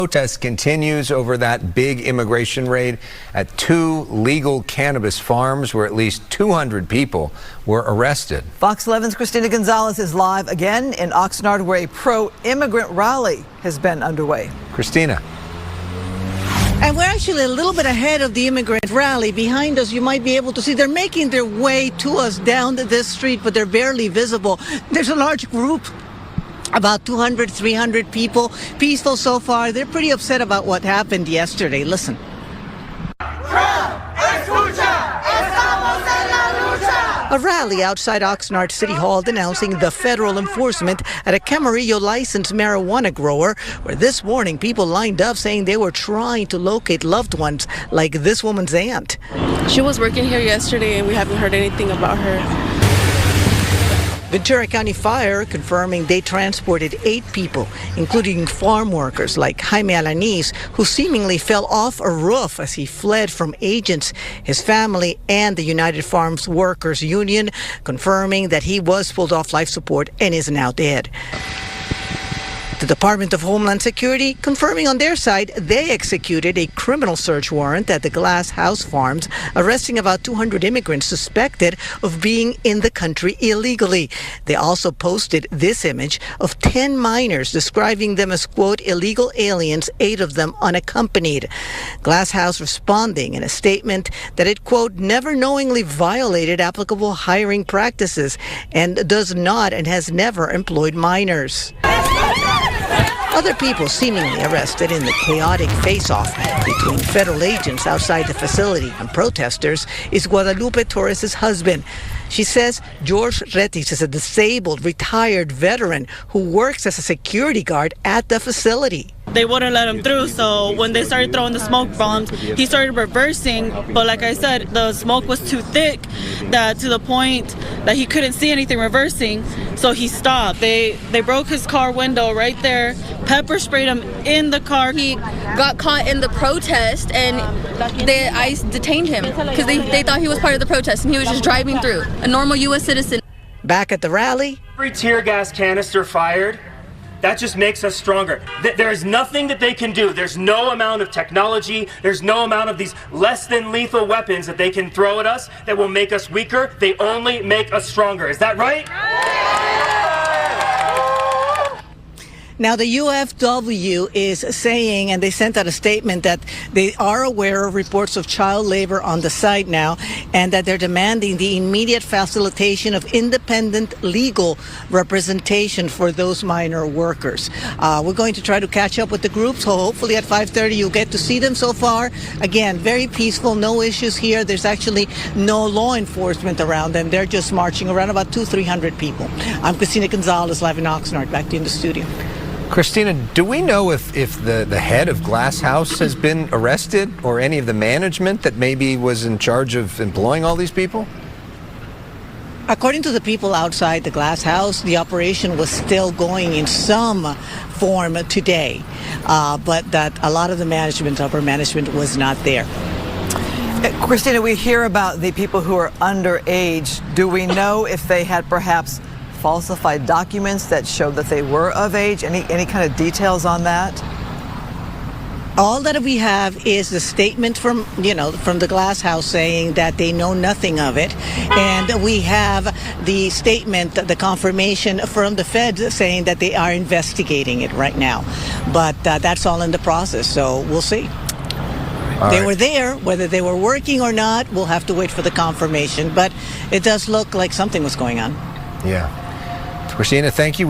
Protest continues over that big immigration raid at 2 legal cannabis farms where at least 200 people were arrested. Fox 11's Christina Gonzalez is live again in Oxnard, where a pro-immigrant rally has been underway. Christina. And we're actually a little bit ahead of the immigrant rally. Behind us, you might be able to see they're making their way to us down this street, but they're barely visible. There's a large group, about 200, 300 people, peaceful so far. They're pretty upset about what happened yesterday. Listen. A rally outside Oxnard City Hall denouncing the federal enforcement at a Camarillo licensed marijuana grower, where this morning people lined up saying they were trying to locate loved ones like this woman's aunt. She was working here yesterday and we haven't heard anything about her. Ventura County Fire confirming they transported 8 people, including farm workers like Jaime Alanis, who seemingly fell off a roof as he fled from agents. His family and the United Farms Workers Union confirming that he was pulled off life support and is now dead. The Department of Homeland Security confirming on their side they executed a criminal search warrant at the Glass House Farms, arresting about 200 immigrants suspected of being in the country illegally. They also posted this image of 10 minors, describing them as, quote, illegal aliens, 8 of them unaccompanied. Glass House responding in a statement that it, quote, never knowingly violated applicable hiring practices and does not and has never employed minors. Other people seemingly arrested in the chaotic face-off between federal agents outside the facility and protesters is Guadalupe Torres' husband. She says George Retis is a disabled, retired veteran who works as a security guard at the facility. They wouldn't let him through, so when they started throwing the smoke bombs, he started reversing, but like I said, the smoke was too thick that to the point that he couldn't see anything reversing, so he stopped. They broke his car window right there, pepper sprayed him in the car. He got caught in the protest and ICE detained him because they thought he was part of the protest and he was just driving through, a normal U.S. citizen. Back at the rally, every tear gas canister fired, that just makes us stronger. There is nothing that they can do. There's no amount of technology. There's no amount of these less than lethal weapons that they can throw at us that will make us weaker. They only make us stronger. Is that right? Now, the UFW is saying, and they sent out a statement, that they are aware of reports of child labor on the site now, and that they're demanding the immediate facilitation of independent legal representation for those minor workers. We're going to try to catch up with the group, so hopefully at 5:30 you'll get to see them. So far, again, very peaceful, no issues here. There's actually no law enforcement around them. They're just marching around, about 200-300 people. I'm Christina Gonzalez, live in Oxnard. Back to you in the studio. Christina, do we know if the head of Glass House has been arrested, or any of the management that maybe was in charge of employing all these people? Upcording to the people outside the Glass House, the operation was still going in some form today, but that a lot of the upper management was not there. Christina, we hear about the people who are underage. Do we know if they had perhaps falsified documents that showed that they were of age? Any kind of details on that? All that we have is the statement from the Glass House saying that they know nothing of it, and we have the statement, the confirmation from the feds saying that they are investigating it right now. But that's all in the process, so we'll see. They were there, whether they were working or not, we'll have to wait for the confirmation, but it does look like something was going on. Yeah. Christina, thank you.